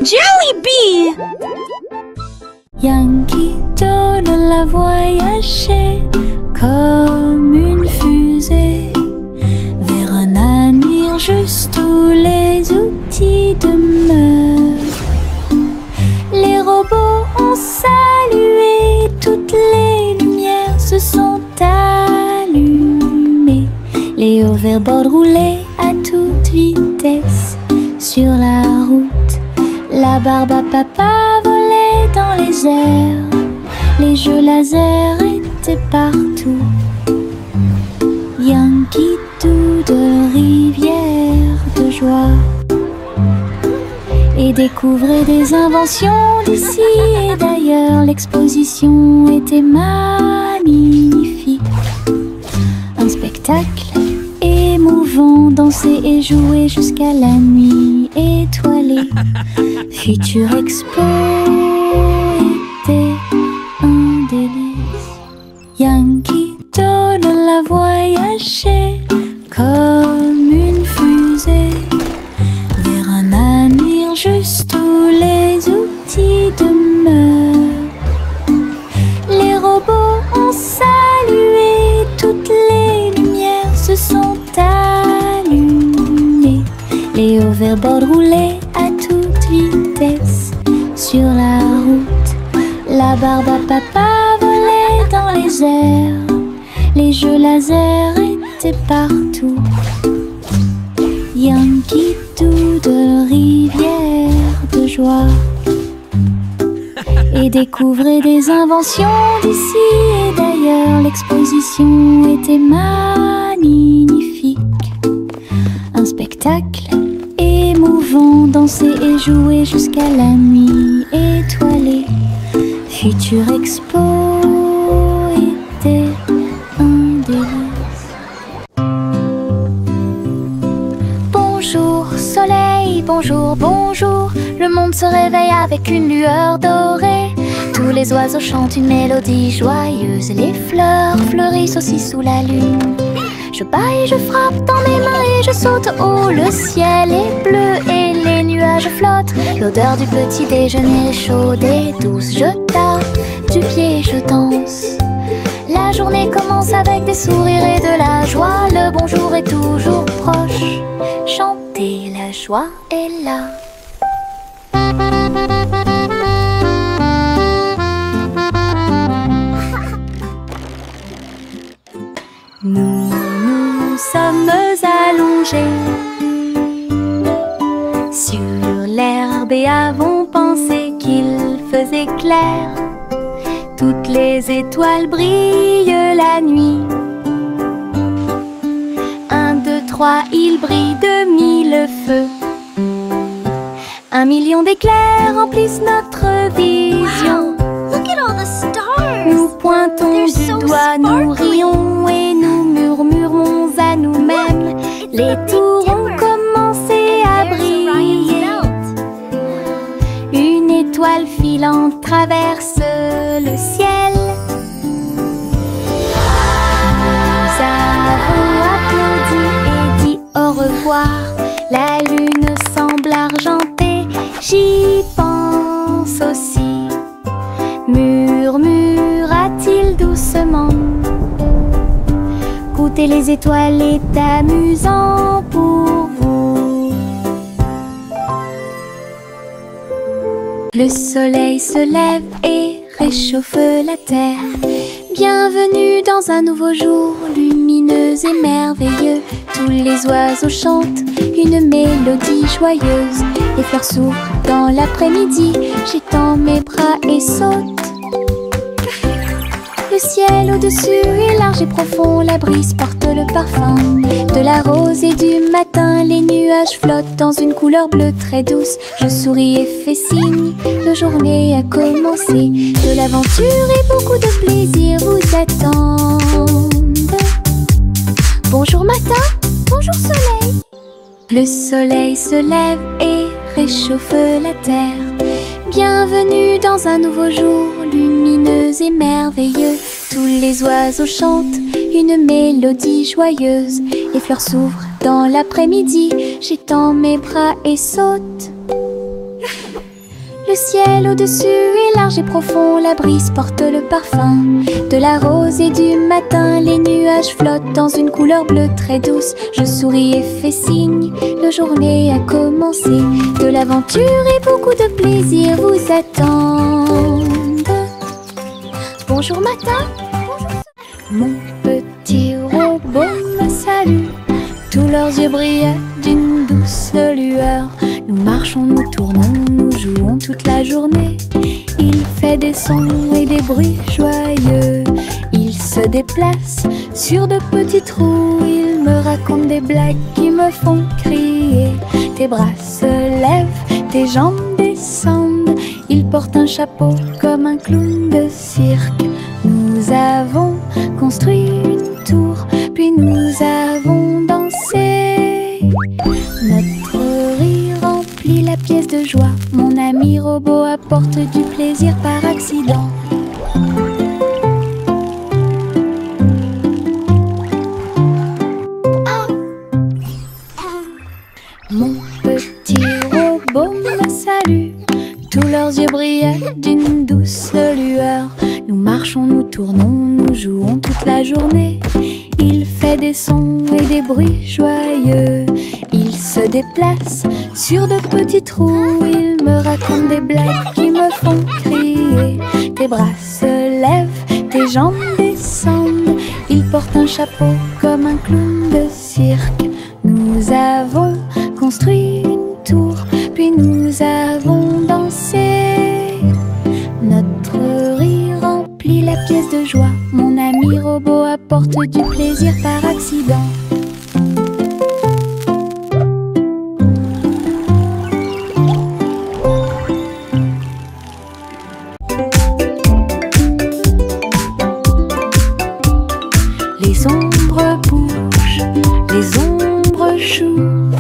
Jelly Bee! Yankee Doodle a voyagé comme une fusée vers un avenir juste où les outils demeurent. Les robots ont salué, toutes les lumières se sont allumées. Les hoverboards roulaient à toute vitesse sur la route. La barbe à papa volait dans les airs. Les jeux laser étaient partout. Yankee Doodle, rivière de joie, et découvrait des inventions d'ici et d'ailleurs. L'exposition était magnifique. Un spectacle émouvant, danser et jouer jusqu'à la nuit étoilée. Future Expo était un délice. Yankee Doodle a voyagé comme une fusée vers un avenir juste où les outils demeurent. Les robots ont salué, toutes les lumières se sont allumées. Les hoverboards roulaient à toute vitesse sur la route. La barbe à papa volait dans les airs. Les jeux laser étaient partout. Yankee Doodle, rivière de joie, et découvrait des inventions d'ici et d'ailleurs. L'exposition était magnifique. Un spectacle émouvant, danser et jouer jusqu'à la nuit étoilée. Future Expo était un délice. Bonjour soleil, bonjour, bonjour. Le monde se réveille avec une lueur dorée. Tous les oiseaux chantent une mélodie joyeuse. Et les fleurs fleurissent aussi sous la lune. Je bats et je frappe dans mes mains et je saute haut. Le ciel est bleu et les nuages flottent. L'odeur du petit déjeuner est chaude et douce. Je tape du pied et je danse. La journée commence avec des sourires et de la joie. Le bonjour est toujours proche. Chanter, la joie est là. Nous sommes allongés sur l'herbe et avons pensé qu'il faisait clair. Toutes les étoiles brillent la nuit. 1, 2, 3, il brille de 1000 feux. 1 million d'éclairs remplissent notre vision. Wow, look at all the stars. Nous pointons du doigt, nous rions et nous murmurons à nous-mêmes. Les tours ont commencé à briller. Une étoile filante traverse le ciel. Nous avons applaudi et dit au revoir. La lune semble argentée, j'y pense aussi. Murmura-t-il doucement. Goûter les étoiles est amusant pour vous. Le soleil se lève et réchauffe la terre. Bienvenue dans un nouveau jour, lumineux et merveilleux. Tous les oiseaux chantent une mélodie joyeuse. Les fleurs s'ouvrent dans l'après-midi, j'étends mes bras et saute. Le ciel au-dessus est large et profond, la brise porte le parfum de la rose et du matin. Les nuages flottent dans une couleur bleue très douce. Je souris et fais signe, la journée a commencé. De l'aventure et beaucoup de plaisir vous attendent. Bonjour matin, bonjour soleil. Le soleil se lève et réchauffe la terre. Bienvenue dans un nouveau jour, lumineux et merveilleux. Tous les oiseaux chantent une mélodie joyeuse. Les fleurs s'ouvrent dans l'après-midi, j'étends mes bras et saute. Le ciel au-dessus est large et profond, la brise porte le parfum de la rose et du matin. Les nuages flottent dans une couleur bleue très douce. Je souris et fais signe, la journée a commencé. De l'aventure et beaucoup de plaisir vous attendent. Bonjour matin, mon petit robot me salue. Tous leurs yeux brillent d'une douce lueur. Nous marchons, nous tournons, nous jouons toute la journée. Il fait des sons et des bruits joyeux. Il se déplace sur de petits trous. Il me raconte des blagues qui me font crier. Tes bras se lèvent, tes jambes descendent. Il porte un chapeau comme un clown de cirque. Nous avons construit une tour, puis nous avons dansé. Notre rire remplit la pièce de joie. Mon ami robot apporte du plaisir par accident. Mon petit robot me salue. Tous leurs yeux brillent d'une douce lueur. Nous marchons, nous tournons, nous jouons toute la journée. Il fait des sons et des bruits joyeux. Il se déplace sur de petits trous. Il me raconte des blagues qui me font crier. Tes bras se lèvent, tes jambes descendent. Il porte un chapeau comme un clown de cirque. Nous avons construit une tour, puis nous avons dansé. Notre rire remplit la pièce de joie. Mon ami robot apporte du plaisir par accident. Les ombres bougent, les ombres jouent.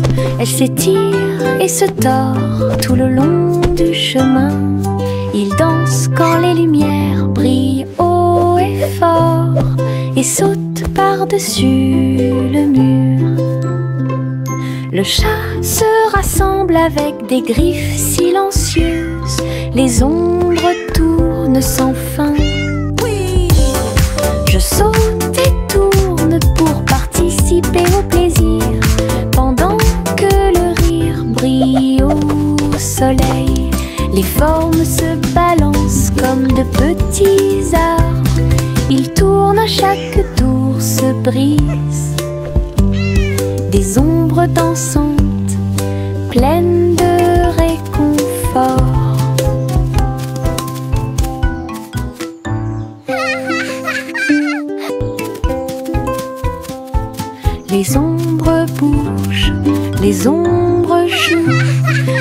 Elles s'étirent et se tordent tout le long du chemin. Ils dansent quand les lumières brillent haut et fort et sautent par-dessus le mur. Le chat se rassemble avec des griffes silencieuses. Les ombres tournent sans fin. Je saute et tourne pour participer au plaisir, pendant que le rire brille au soleil. Les formes se balancent comme de petits arbres. Ils tournent à chaque tour, se brisent. Des ombres dansantes, pleines de réconfort. Les ombres bougent, les ombres jouent.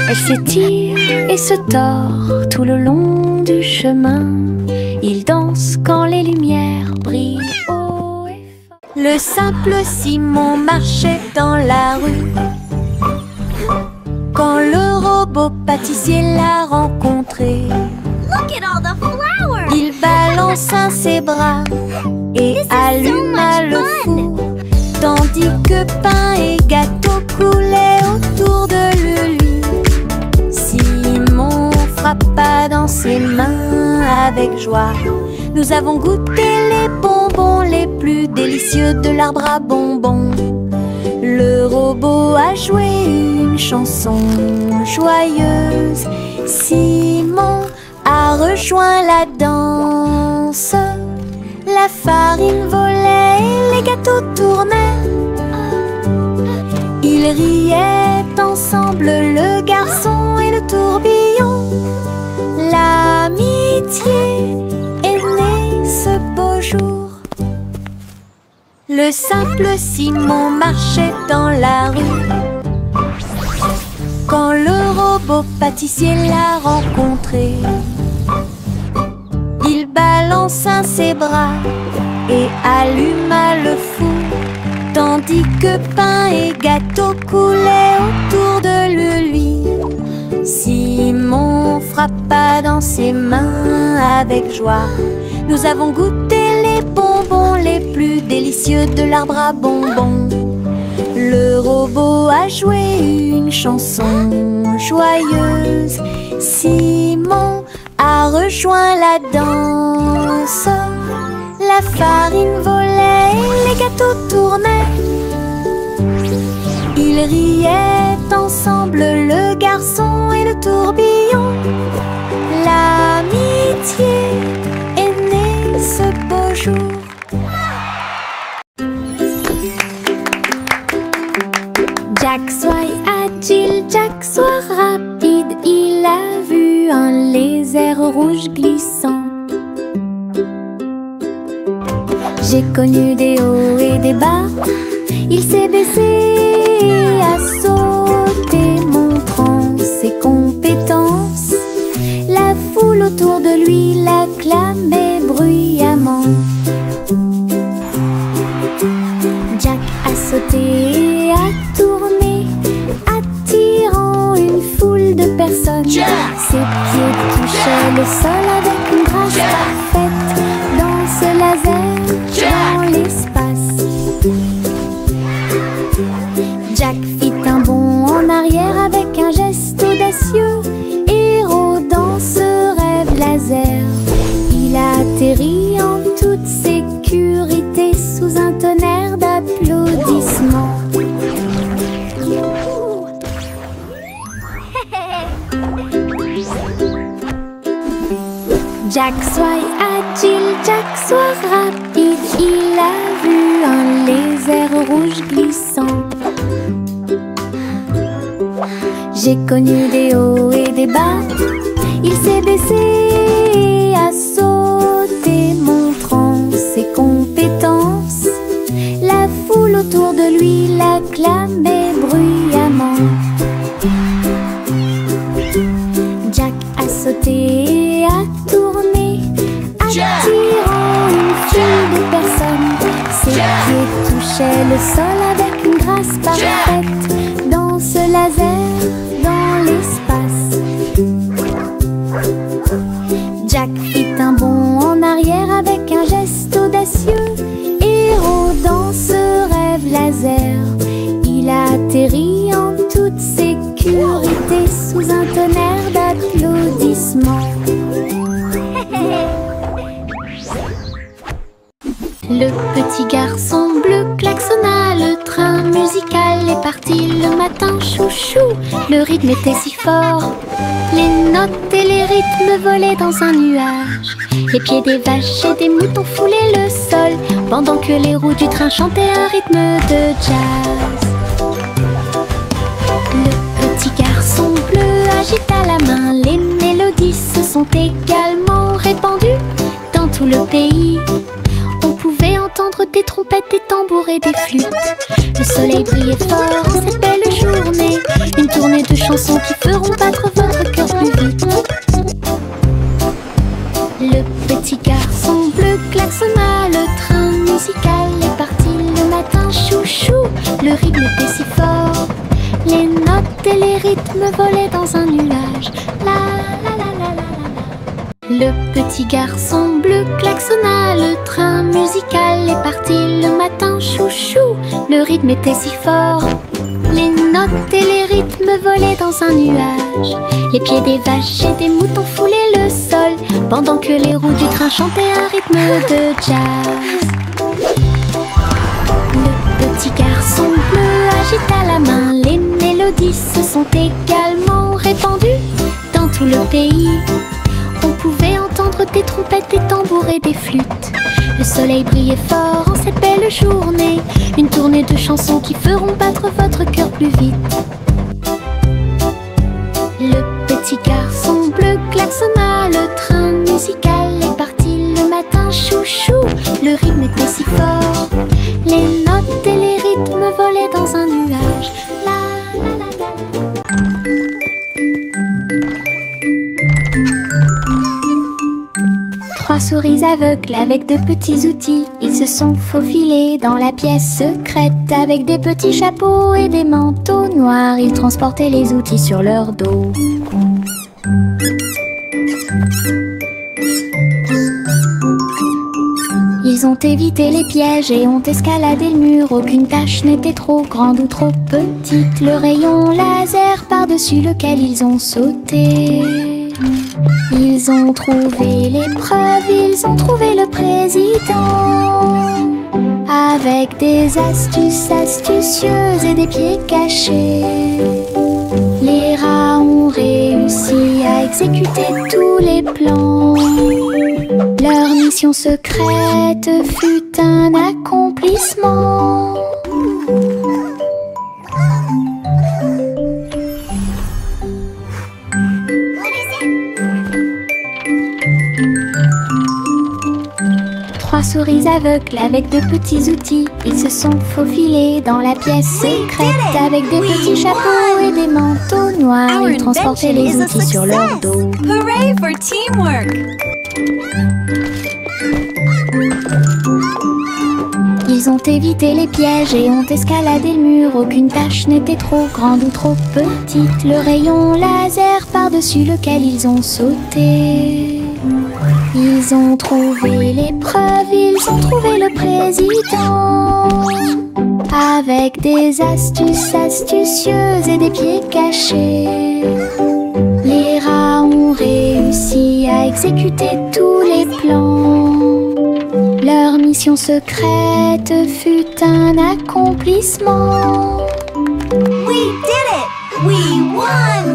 Elles s'étirent et se tordent tout le long du chemin. Ils dansent quand les lumières brillent haut et fort. Le simple Simon marchait dans la rue quand le robot pâtissier l'a rencontré. Look at all the flowers! Il balança ses bras et alluma le four, tandis que pain et gâteau coulaient autour de lui. Simon frappa dans ses mains avec joie. Nous avons goûté les bonbons les plus délicieux de l'arbre à bonbons. Le robot a joué une chanson joyeuse. Simon a rejoint la danse. La farine volait et les gâteaux tournaient. Ils riaient ensemble, le garçon et le tourbillon. L'amitié est née ce beau jour. Le simple Simon marchait dans la rue quand le robot pâtissier l'a rencontré. Il balança ses bras et alluma le four, tandis que pain et gâteau coulaient autour de lui. Simon frappa dans ses mains avec joie. Nous avons goûté les bonbons les plus délicieux de l'arbre à bonbons. Le robot a joué une chanson joyeuse. Simon a rejoint la danse. La farine volait, les gâteaux tournaient. Ils riaient ensemble, le garçon et le tourbillon. L'amitié est née ce beau jour. Jack soit agile, Jack soit rapide. Il a vu un lézard rouge glissant. J'ai connu des hauts et des bas. Il s'est baissé, a sauté, montrant ses compétences. La foule autour de lui l'acclamait bruyamment. Jack a sauté et a tourné, attirant une foule de personnes. Ses pieds touchaient le sol avec une grâce parfaite. Dans ce laser, dans l'espace. Jack fit un bond en arrière avec un geste audacieux. Héros dans ce rêve laser, il a atterri en toute sécurité sous un tonnerre d'applaudissements. Jack soit agile, Jack soit rapide. Il a vu un lézard rouge glissant. J'ai connu des hauts et des bas. Il s'est baissé, a sauté, montrant ses compétences. La foule autour de lui l'acclamait bruyamment. Jack a sauté et a tourné, attirant une foule de personnes. Ses pieds touchaient le sol avec une grâce parfaite. Dans ce laser, dans l'espace. Jack fit un bond en arrière avec un geste audacieux. Héros dans ce rêve laser, il a atterri en toute sécurité sous un tonnerre d'applaudissements. Le petit garçon bleu klaxonna, le train musical est parti le matin, chouchou. Le rythme était si fort, les notes et les rythmes volaient dans un nuage. Les pieds des vaches et des moutons foulaient le sol, pendant que les roues du train chantaient un rythme de jazz. Le petit garçon bleu agita la main, les mélodies se sont également répandues dans tout le pays. On pouvait entendre des trompettes, des tambours et des flûtes. Le soleil brillait fort en cette belle journée. Une tournée de chansons qui feront battre votre cœur plus vite. Le petit garçon bleu klaxonna, le train musical est parti le matin, chouchou. Le rythme était si fort, les notes et les rythmes volaient dans un nuage. La la la la la la. Le petit garçon bleu klaxonna, le train musical est parti le matin, chouchou. Le rythme était si fort, les notes et les rythmes volaient dans un nuage. Les pieds des vaches et des moutons foulaient le sol, pendant que les roues du train chantaient un rythme de jazz. Le petit garçon bleu agita la main, les mélodies se sont également répandues dans tout le pays. On pouvait entendre des trompettes, des tambours et des flûtes. Le soleil brillait fort en cette belle journée. Une tournée de chansons qui feront battre votre cœur plus vite. Le petit garçon bleu klaxonna, le train musical est parti le matin, chouchou. Le rythme était si fort, les notes et les rythmes volaient dans un nuage. La la la la. Trois souris aveugles avec de petits outils, ils se sont faufilés dans la pièce secrète. Avec des petits chapeaux et des manteaux noirs, ils transportaient les outils sur leur dos. Ils ont évité les pièges et ont escaladé le mur. Aucune tâche n'était trop grande ou trop petite. Le rayon laser par-dessus par-dessus lequel ils ont sauté. Ils ont trouvé l'épreuve, ils ont trouvé le président. Avec des astuces astucieuses et des pieds cachés, les rats ont réussi à exécuter tous les plans. Leur mission secrète fut un accomplissement. 3 souris aveugles avec de petits outils. Ils se sont faufilés dans la pièce secrète. Avec des petits chapeaux et des manteaux noirs, ils transportaient les outils sur leur dos. Hooray for teamwork! Ils ont évité les pièges et ont escaladé le mur. Aucune tâche n'était trop grande ou trop petite. Le rayon laser par-dessus lequel ils ont sauté. Ils ont trouvé l'épreuve, ils ont trouvé le président. Avec des astuces astucieuses et des pieds cachés, les rats ont réussi à exécuter tous les plans. Leur mission secrète fut un accomplissement. We did it! We won!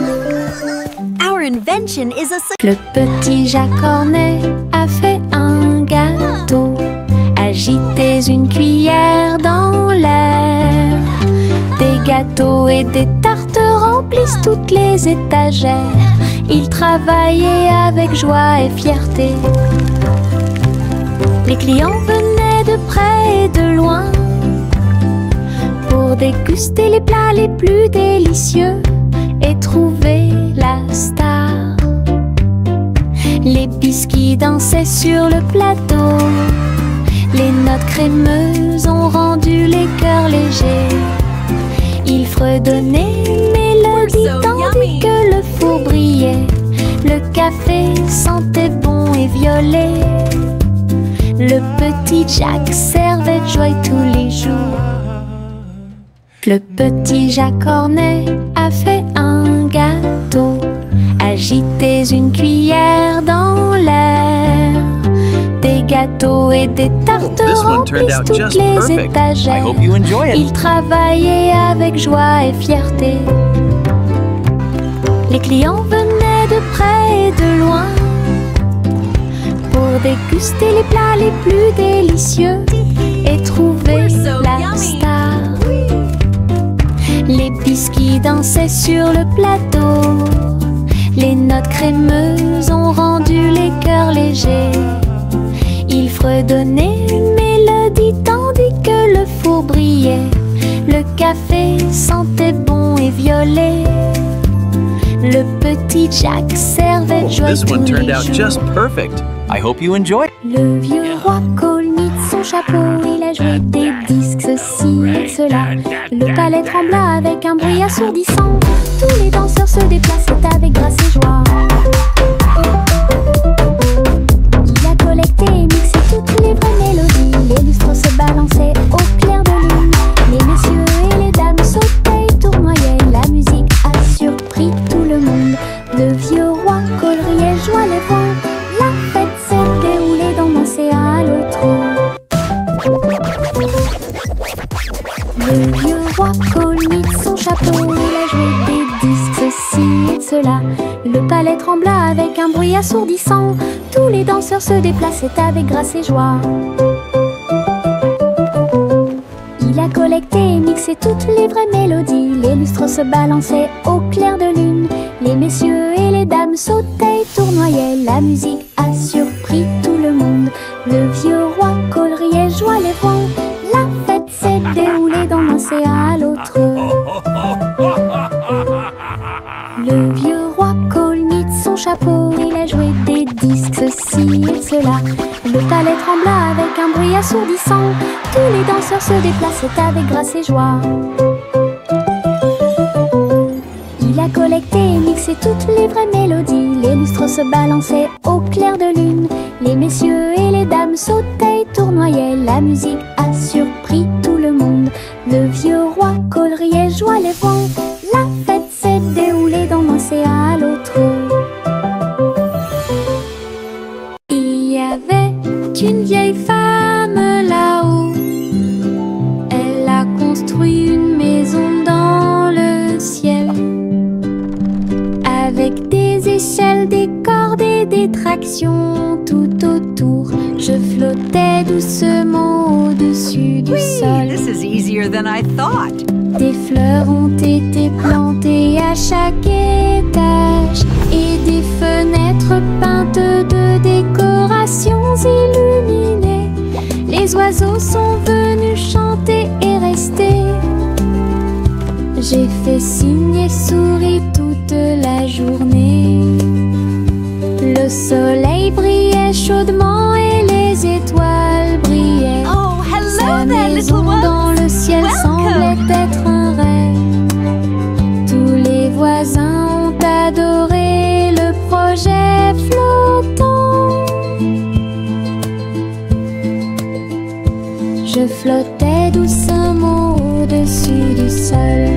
Our invention is a success. Le petit Jacques Cornet a fait un gâteau. Agitez une cuillère dans l'air. Des gâteaux et des tartes remplissent toutes les étagères. Il travaillait avec joie et fierté. Les clients venaient de près et de loin pour déguster les plats les plus délicieux et trouver la star. Les biscuits dansaient sur le plateau. Les notes crémeuses ont rendu les cœurs légers. Ils fredonnaient une mélodie tandis que le four brillait. Le café sentait bon et violet. Le petit Jacques servait de joie tous les jours. Le petit Jacques Cornet a fait un gâteau. Agitez une cuillère dans l'air. Des gâteaux et des tartes remplissent toutes les étagères. Il travaillait avec joie et fierté. Les clients venaient de près et de loin pour déguster les plats les plus délicieux et trouver la star. Les biscuits dansaient sur le plateau. Les notes crémeuses ont rendu les cœurs légers. Ils fredonnaient une mélodie tandis que le four brillait. Le café sentait bon et violet. Le petit Jacques servait de joie tous les jours. Le vieux roi Colmite, son chapeau, il a joué des disques, ceci et cela. Le palais trembla avec un bruit assourdissant. Tous les danseurs se déplaçaient avec grâce et joie. Il a collecté et mixé toutes les vraies mélodies. Les lustres se balançaient au clair de lune. Les messieurs et les dames sautaient et tournoyaient. La musique a surpris tout le monde. Le vieux roi coleriait, joie les vents. La fête s'est déroulée dans l'océan à l'autre. Le vieux roi Colmite, son chapeau, il a joué des disques, ceci et cela. Le palais trembla avec un bruit assourdissant. Tous les danseurs se déplaçaient avec grâce et joie. Il a collecté et mixé toutes les vraies mélodies. Les lustres se balançaient au clair de lune. Les messieurs et les dames sautaient et tournoyaient. La musique a surpris tout le monde. Le vieux roi coleriait, joie les vents. La fête s'est déroulée dans l'océan à l'autre. Le vieux roi Colmite, son chapeau, il a joué des disques, ceci et cela. Le palais trembla avec un bruit assourdissant. Tous les danseurs se déplaçaient avec grâce et joie. Il a collecté et mixé toutes les vraies mélodies. Les lustres se balançaient au clair de lune. Les messieurs et les dames sautaient et tournoyaient. La musique a surpris tout le monde. Le vieux roi coleriait, joie les vents. La fête s'est déroulée Avec des échelles, des cordes et des tractions tout autour, je flottais doucement au-dessus du sol. This is easier than I thought. Des fleurs ont été plantées à chaque étage et des fenêtres peintes de décorations illuminées. Les oiseaux sont venus chanter et rester. J'ai fait signe et souri toute la journée. Le soleil brillait chaudement et les étoiles brillaient. Oh, hello Sa there, maison little ones. dans le ciel semblait être un rêve. Tous les voisins ont adoré le projet flottant. Je flottais doucement au-dessus du sol.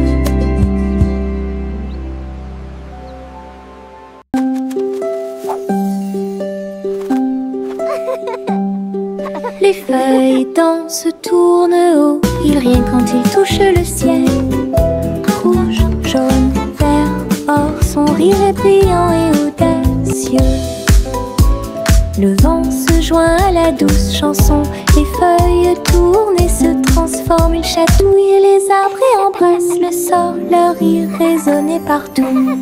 Les feuilles dansent, tournent haut, ils rien quand ils touchent le ciel. Rouge, jaune, vert, or, son rire est brillant et audacieux. Le vent se joint à la douce chanson, les feuilles tournent et se transforment. Ils chatouillent et les arbres et embrassent le sort, leur rire résonnait partout.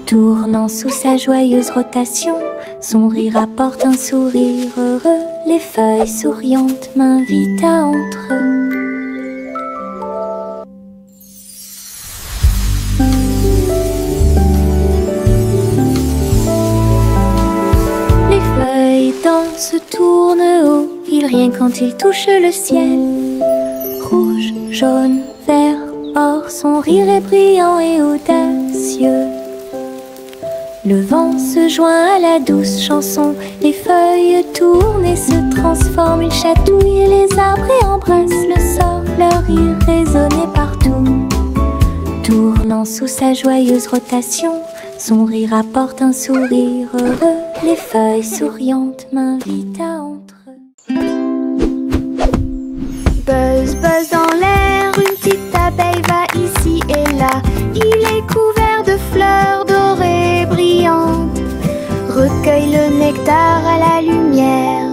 Tournant sous sa joyeuse rotation, son rire apporte un sourire heureux. Les feuilles souriantes m'invitent à entrer. Les feuilles dansent, tournent haut, ils rien quand ils touchent le ciel. Rouge, jaune, vert, or, son rire est brillant et audacieux. Le vent se joint à la douce chanson, les feuilles tournent et se transforment. Ils chatouillent et les arbres et embrassent le sort, leur rire résonnait partout. Tournant sous sa joyeuse rotation, son rire apporte un sourire heureux. Les feuilles souriantes m'invitent à entrer. Buzz, buzz dans l'air, une petite abeille va ici et là. Il est couvert de fleurs dorées brillantes, recueille le nectar à la lumière.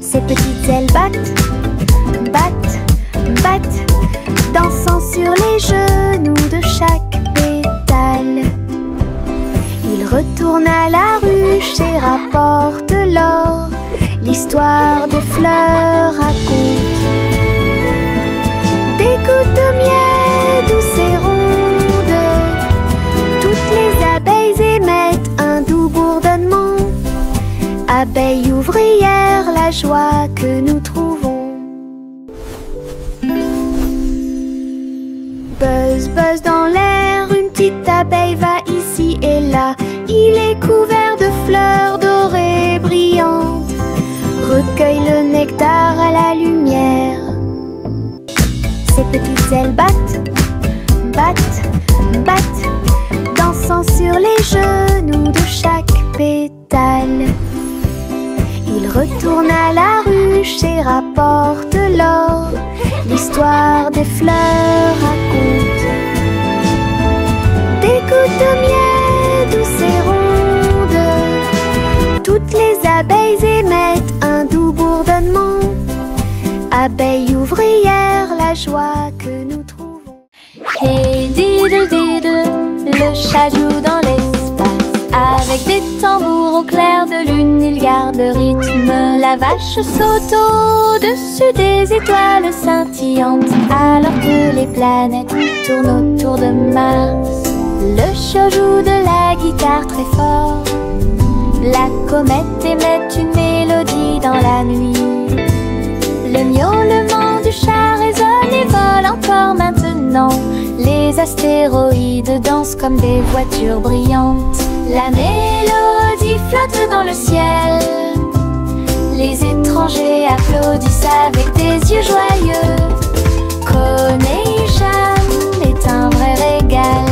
Ses petites ailes battent, battent, battent, dansant sur les genoux de chaque pétale. Il retourne à la ruche et rapporte l'or, l'histoire des fleurs raconte. Des gouttes de miel douces et rondes, toutes les abeilles émettent un doux bourdonnement. Abeilles ouvrières, la joie que nous trouvons. Buzz, buzz dans l'air, une petite abeille va ici et là. Il est couvert de fleurs dorées brillantes, recueille le nectar à la lumière. Ses petites ailes battent, battent, battent, dansant sur les genoux de chaque pétale. Il retourne à la ruche et rapporte l'or, l'histoire des fleurs raconte. Des gouttes de miel douces et rondes, toutes les abeilles émettent un doux bourdonnement. Abeilles ouvrières, la joie que nous trouvons. Hey diddle diddle, le chat joue dans l'espace. Avec des tambours au clair de lune, il garde le rythme. La vache saute au-dessus des étoiles scintillantes, alors que les planètes tournent autour de Mars. Le chat joue de la guitare très fort. La comète émet une mélodie dans la nuit. Le miaulement du chat résonne et vole encore maintenant. Les astéroïdes dansent comme des voitures brillantes. La mélodie flotte dans le ciel. Les étrangers applaudissent avec des yeux joyeux. Coney-Jam est un vrai régal.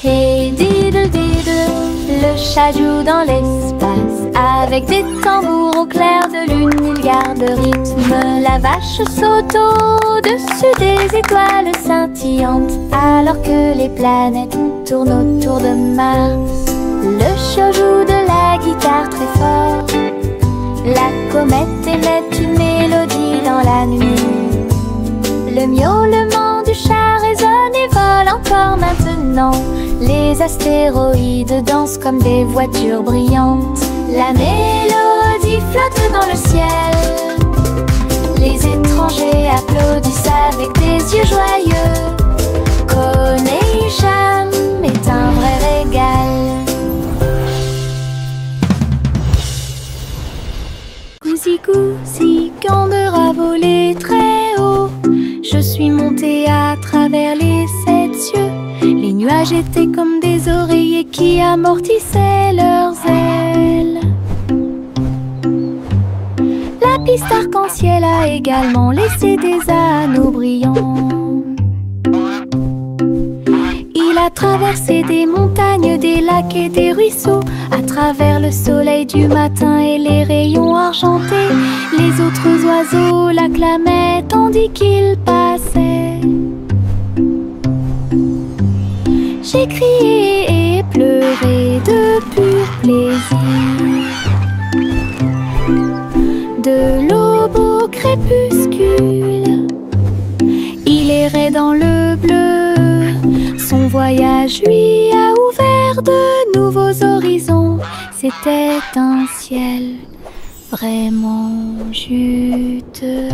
Hey diddle diddle, le chat joue dans l'espace. Avec des tambours au clair de lune, ils gardent rythme. La vache saute au-dessus des étoiles scintillantes, alors que les planètes tournent autour de Mars. Le chiot joue de la guitare très fort. La comète émet une mélodie dans la nuit. Le miaulement du chat résonne et vole encore maintenant. Les astéroïdes dansent comme des voitures brillantes. La mélodie flotte dans le ciel. Les étrangers applaudissent avec des yeux joyeux. Connection est un vrai régal. Gousi Gander a volé très haut. Je suis montée à travers les 7 cieux. Les nuages étaient comme des oreillers qui amortissaient leurs ailes. La piste arc-en-ciel a également laissé des anneaux brillants. Il a traversé des montagnes, des lacs et des ruisseaux. À travers le soleil du matin et les rayons argentés, les autres oiseaux l'acclamaient tandis qu'il passait. J'ai crié et pleuré de pur plaisir. De l'aube au crépuscule, il errait dans le bleu. Son voyage lui a ouvert de nouveaux horizons. C'était un ciel vraiment juteux.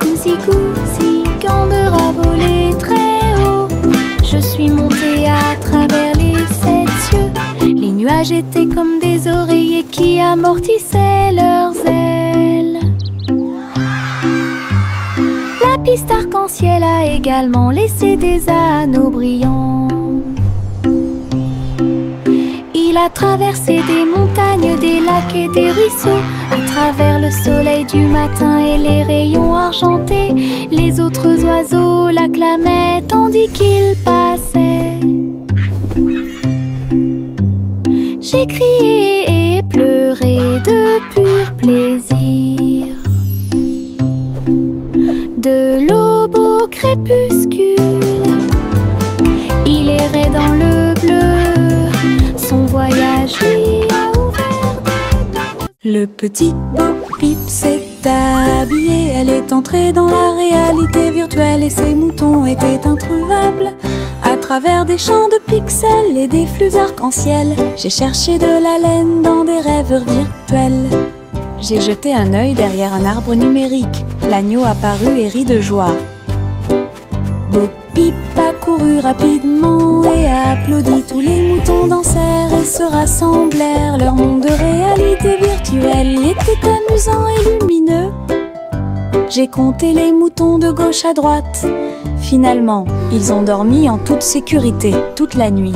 Gousi Gander a volé très haut. Je suis montée à travers les 7 cieux. Les nuages étaient comme des oreillers qui amortissaient leurs ailes. La piste arc-en-ciel a également laissé des anneaux brillants. Il a traversé des montagnes, des lacs et des ruisseaux. À travers le soleil du matin et les rayons argentés, les autres oiseaux l'acclamaient tandis qu'il passait. J'ai crié et pleuré de pur plaisir. De l'aube au crépuscule, il errait dans le bleu. Son voyage lui a ouvert. Le petit Bo Peep s'est habillé. Elle est entrée dans la réalité virtuelle et ses moutons étaient introuvables. À travers des champs de pixels et des flux arc-en-ciel, j'ai cherché de la laine dans des rêves virtuels. J'ai jeté un œil derrière un arbre numérique. L'agneau apparut et rit de joie. Bo Peep a couru rapidement et a applaudi. Tous les moutons dansèrent et se rassemblèrent. Leur monde de réalité virtuelle était amusant et lumineux. J'ai compté les moutons de gauche à droite. Finalement, ils ont dormi en toute sécurité toute la nuit.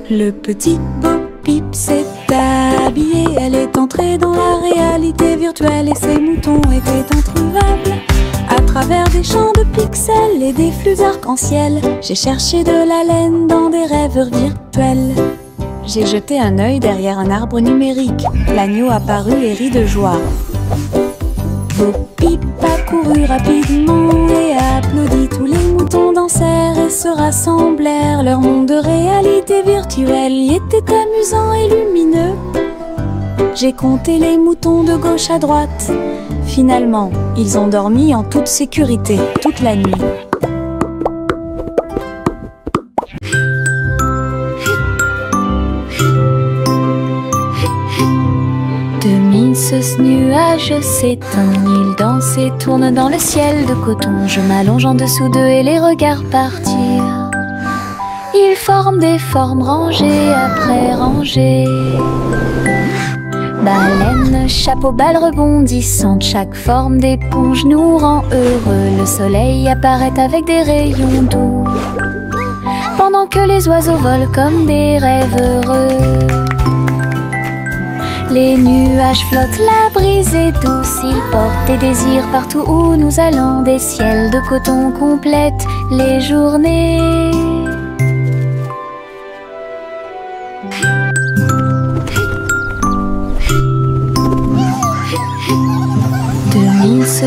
Le petit Bo Peep s'est habillé. Elle est entrée dans la réalité virtuelle et ses moutons étaient introuvables. À travers des champs de pixels et des flux arc-en-ciel, j'ai cherché de la laine dans des rêves virtuels. J'ai jeté un œil derrière un arbre numérique. L'agneau apparut et rit de joie. Bo Peep a couru rapidement et a applaudi. Tous les moutons dansèrent et se rassemblèrent. Leur monde de réalité virtuelle y était amusant et lumineux. J'ai compté les moutons de gauche à droite. Finalement, ils ont dormi en toute sécurité toute la nuit. Ce nuage s'éteint, il danse et tourne dans le ciel de coton. Je m'allonge en dessous d'eux et les regarde partir. Ils forment des formes rangées après rangées. Baleines, chapeau, balles rebondissantes, chaque forme d'éponge nous rend heureux. Le soleil apparaît avec des rayons doux, pendant que les oiseaux volent comme des rêves heureux. Les nuages flottent, la brise est douce, ils portent des désirs partout où nous allons. Des ciels de coton complètent les journées.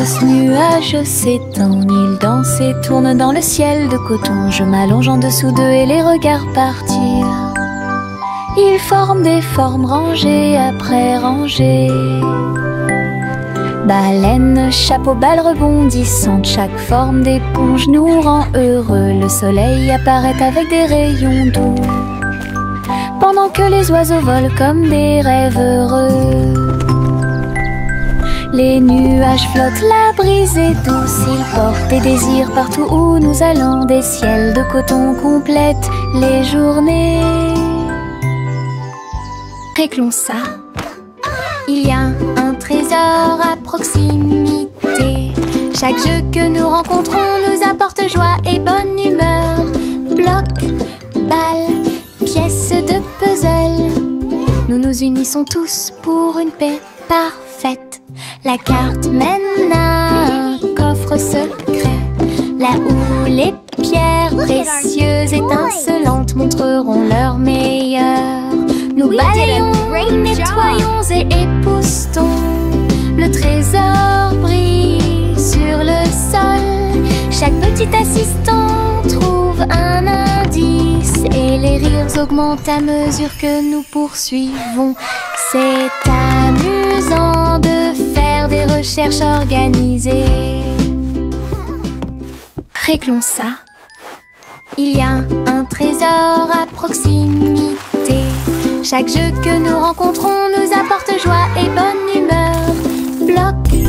ce nuage s'étend, il danse et tourne dans le ciel de coton. Je m'allonge en dessous d'eux et les regarde partir. Ils forment des formes rangées après rangées. Baleines, chapeau, balles rebondissantes, chaque forme d'éponge nous rend heureux. Le soleil apparaît avec des rayons doux, pendant que les oiseaux volent comme des rêves heureux. Les nuages flottent, la brise est douce, ils portent des désirs partout où nous allons. Des ciels de coton complètent les journées. Réglons ça. Il y a un trésor à proximité. Chaque jeu que nous rencontrons nous apporte joie et bonne humeur. Blocs, balles, pièces de puzzle, nous nous unissons tous pour une paix parfaite. La carte mène à un coffre secret, là où les pierres précieuses étincelantes montreront leur meilleur. Nous balayons, nettoyons et époustons. Le trésor brille sur le sol. Chaque petit assistant trouve un indice et les rires augmentent à mesure que nous poursuivons. C'est amusant de faire des recherches organisées. Réglons ça. Il y a un trésor à proximité. Chaque jeu que nous rencontrons nous apporte joie et bonne humeur. Blocs,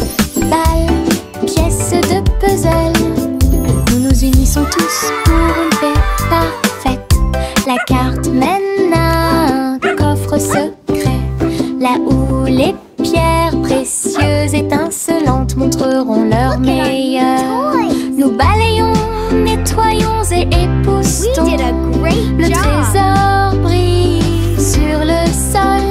balles, pièces de puzzle, nous nous unissons tous pour une paix parfaite. La carte mène à un coffre secret, là où les pierres précieuses étincelantes montreront leur meilleur. Nous balayons, nettoyons et époustons. Le trésor brille sur le sol.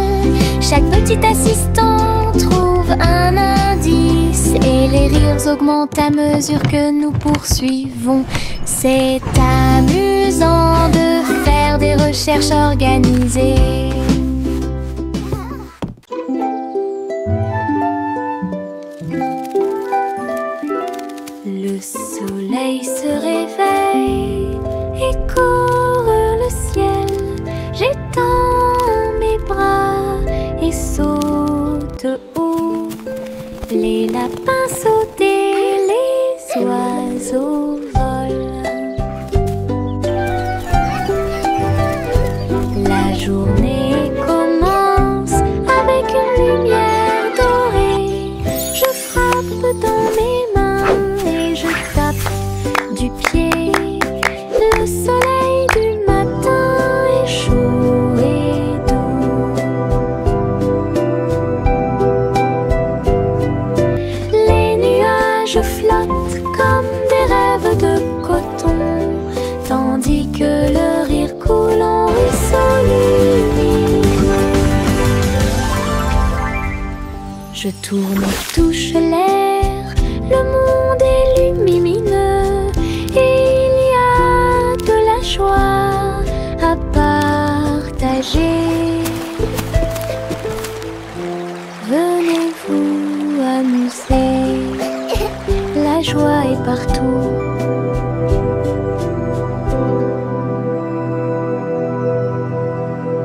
Chaque petit assistant trouve un indice et les rires augmentent à mesure que nous poursuivons. C'est amusant de faire des recherches organisées. Le soleil se réveille et court le ciel. J'étends mes bras et saute haut. Les lapins sautent et les oiseaux volent. La journée commence avec une lumière dorée. Je frappe dans mes mains et je tape du pied. Le soleil du matin est chaud et doux. Les nuages flottent comme des rêves de coton, tandis que le rire coule en ruisseau lumineux. Je tourne et touche l'air, le monde est lumineux et il y a de la joie à partager. Venez vous amuser, la joie est partout.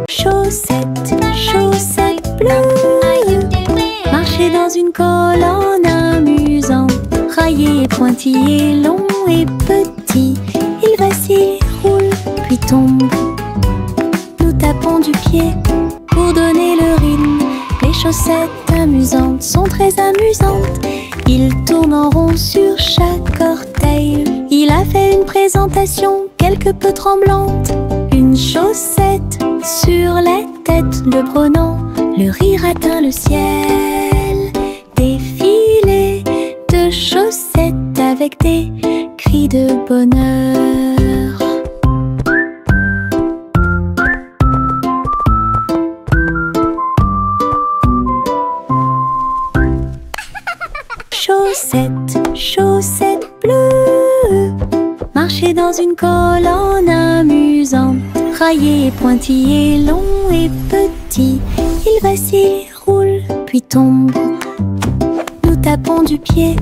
Chaussettes, chaussettes bleues, marcher dans une colonne amusante. Raillé et pointillé, long et petit, il vacille, roule, puis tombe. Nous tapons du pied pour donner le rythme. Les chaussettes amusantes sont très amusantes. Il tourne en rond sur chaque orteil. Il a fait une présentation quelque peu tremblante. Une chaussette sur la tête le prenant. Le rire atteint le ciel. Défilé de chaussettes avec des cris de bonheur. Chaussettes, chaussettes bleues, marcher dans une colonne amusante. Raillé et pointillé, long et petit, il vacille, roule, puis tombe. Nous tapant du pied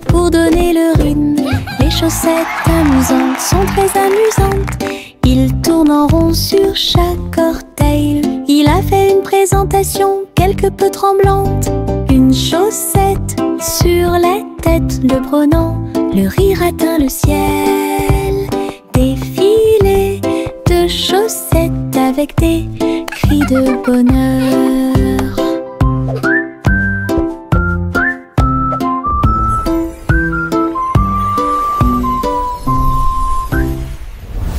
pour donner le rythme. Les chaussettes amusantes sont très amusantes. Il tourne en rond sur chaque orteil. Il a fait une présentation quelque peu tremblante. Une chaussette sur la tête le prenant, le rire atteint le ciel. Défilé de chaussettes avec des cris de bonheur.